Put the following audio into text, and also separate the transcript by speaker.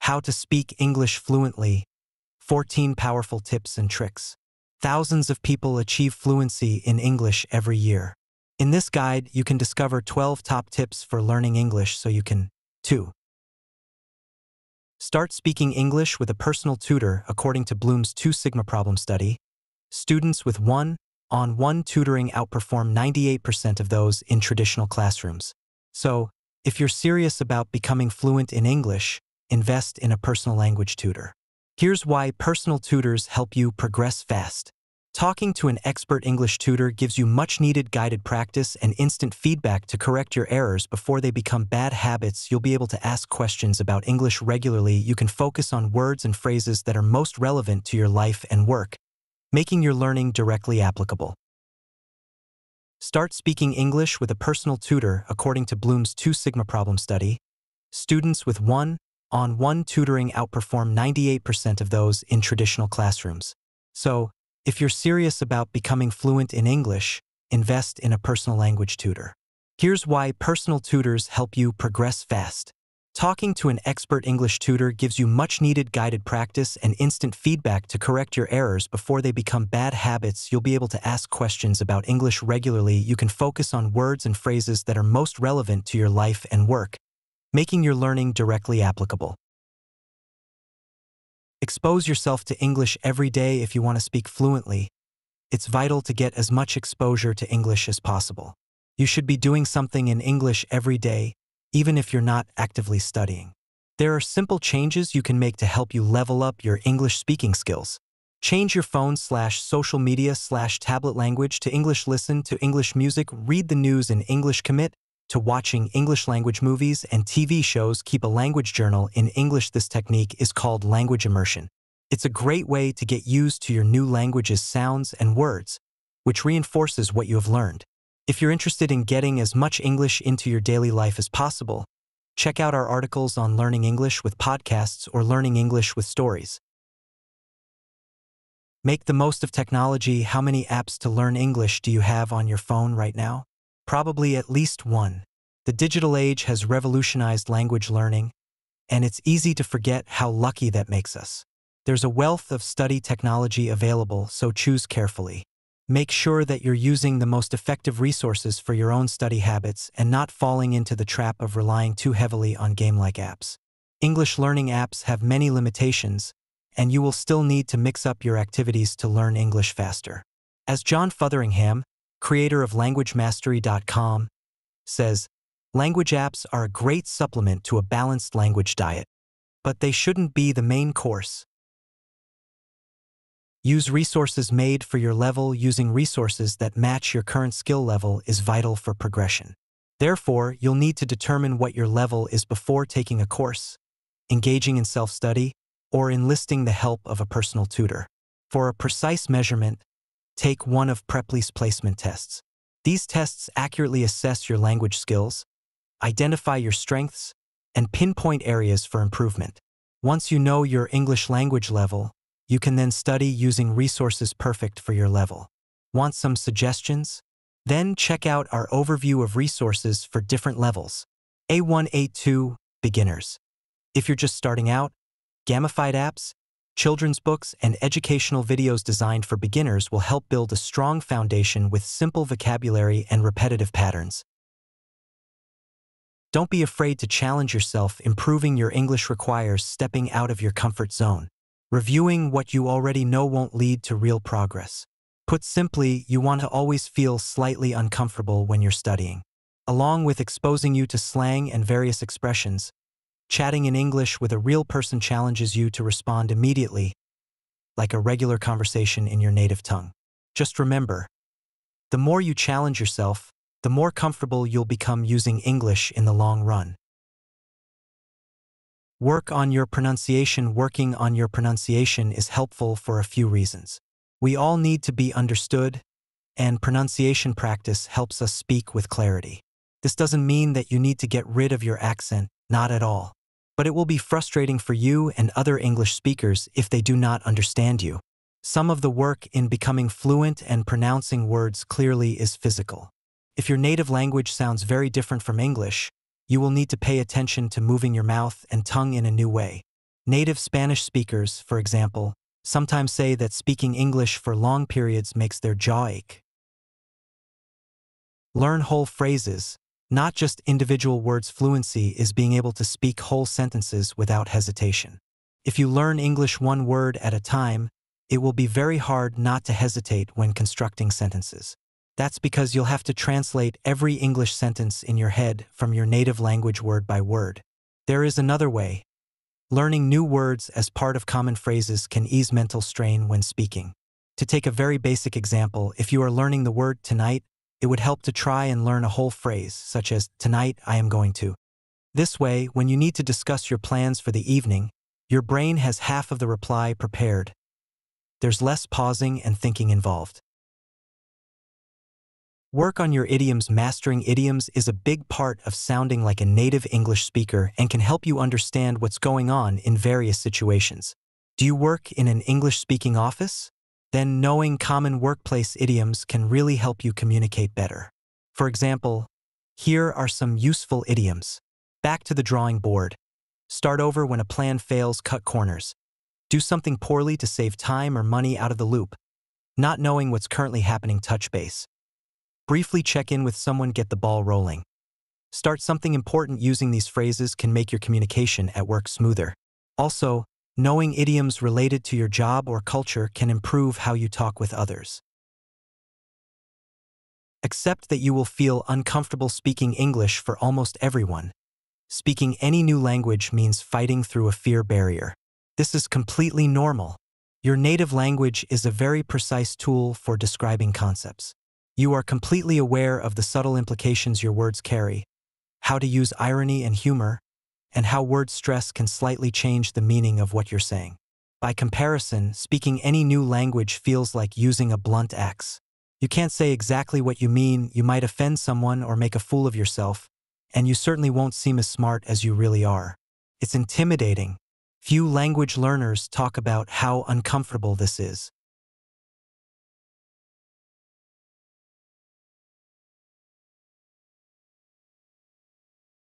Speaker 1: How to speak English fluently, 14 powerful tips and tricks. Thousands of people achieve fluency in English every year. In this guide, you can discover 12 top tips for learning English so you can 2. Start speaking English with a personal tutor according to Bloom's 2 Sigma Problem Study. Students with one-on-one tutoring outperform 98% of those in traditional classrooms. So, if you're serious about becoming fluent in English, invest in a personal language tutor. Here's why personal tutors help you progress fast. Talking to an expert English tutor gives you much-needed guided practice and instant feedback to correct your errors before they become bad habits. You'll be able to ask questions about English regularly. You can focus on words and phrases that are most relevant to your life and work, making your learning directly applicable. Start speaking English with a personal tutor according to Bloom's 2 Sigma Problem Study. Students with one-on-one tutoring outperform 98% of those in traditional classrooms. So, if you're serious about becoming fluent in English, invest in a personal language tutor. Here's why personal tutors help you progress fast. Talking to an expert English tutor gives you much-needed guided practice and instant feedback to correct your errors before they become bad habits. You'll be able to ask questions about English regularly. You can focus on words and phrases that are most relevant to your life and work, making your learning directly applicable. Expose yourself to English every day if you want to speak fluently. It's vital to get as much exposure to English as possible. You should be doing something in English every day, even if you're not actively studying. There are simple changes you can make to help you level up your English speaking skills. Change your phone/social media/tablet language to English. Listen to English music, read the news in English, commit to watching English language movies and TV shows. Keep a language journal in English. This technique is called language immersion. It's a great way to get used to your new language's sounds and words, which reinforces what you have learned. If you're interested in getting as much English into your daily life as possible, check out our articles on learning English with podcasts or learning English with stories. Make the most of technology. How many apps to learn English do you have on your phone right now? Probably at least one. The digital age has revolutionized language learning, and it's easy to forget how lucky that makes us. There's a wealth of study technology available, so choose carefully. Make sure that you're using the most effective resources for your own study habits and not falling into the trap of relying too heavily on game-like apps. English learning apps have many limitations, and you will still need to mix up your activities to learn English faster. As John Fotheringham, creator of LanguageMastery.com, says, language apps are a great supplement to a balanced language diet, but they shouldn't be the main course. Use resources made for your level. Using resources that match your current skill level is vital for progression. Therefore, you'll need to determine what your level is before taking a course, engaging in self-study, or enlisting the help of a personal tutor. For a precise measurement, take one of Preply's placement tests. These tests accurately assess your language skills, identify your strengths, and pinpoint areas for improvement. Once you know your English language level, you can then study using resources perfect for your level. Want some suggestions? Then check out our overview of resources for different levels. A1, A2, Beginners. If you're just starting out, gamified apps, children's books, and educational videos designed for beginners will help build a strong foundation with simple vocabulary and repetitive patterns. Don't be afraid to challenge yourself. Improving your English requires stepping out of your comfort zone. Reviewing what you already know won't lead to real progress. Put simply, you want to always feel slightly uncomfortable when you're studying. Along with exposing you to slang and various expressions, chatting in English with a real person challenges you to respond immediately, like a regular conversation in your native tongue. Just remember, the more you challenge yourself, the more comfortable you'll become using English in the long run. Work on your pronunciation. Working on your pronunciation is helpful for a few reasons. We all need to be understood, and pronunciation practice helps us speak with clarity. This doesn't mean that you need to get rid of your accent, not at all. But it will be frustrating for you and other English speakers if they do not understand you. Some of the work in becoming fluent and pronouncing words clearly is physical. If your native language sounds very different from English, you will need to pay attention to moving your mouth and tongue in a new way. Native Spanish speakers, for example, sometimes say that speaking English for long periods makes their jaw ache. Learn whole phrases, not just individual words. Fluency is being able to speak whole sentences without hesitation. If you learn English one word at a time, it will be very hard not to hesitate when constructing sentences. That's because you'll have to translate every English sentence in your head from your native language word by word. There is another way. Learning new words as part of common phrases can ease mental strain when speaking. To take a very basic example, if you are learning the word tonight, it would help to try and learn a whole phrase, such as, "Tonight I am going to." This way, when you need to discuss your plans for the evening, your brain has half of the reply prepared. There's less pausing and thinking involved. Work on your idioms. Mastering idioms is a big part of sounding like a native English speaker and can help you understand what's going on in various situations. Do you work in an English-speaking office? Then knowing common workplace idioms can really help you communicate better. For example, here are some useful idioms. Back to the drawing board. Start over when a plan fails. Cut corners. Do something poorly to save time or money. Out of the loop. Not knowing what's currently happening. Touch base. Briefly check in with someone. Get the ball rolling. Start something important. Using these phrases can make your communication at work smoother. Also, knowing idioms related to your job or culture can improve how you talk with others. Accept that you will feel uncomfortable speaking English for almost everyone. Speaking any new language means fighting through a fear barrier. This is completely normal. Your native language is a very precise tool for describing concepts. You are completely aware of the subtle implications your words carry, how to use irony and humor, and how word stress can slightly change the meaning of what you're saying. By comparison, speaking any new language feels like using a blunt axe. You can't say exactly what you mean, you might offend someone or make a fool of yourself, and you certainly won't seem as smart as you really are. It's intimidating. Few language learners talk about how uncomfortable this is.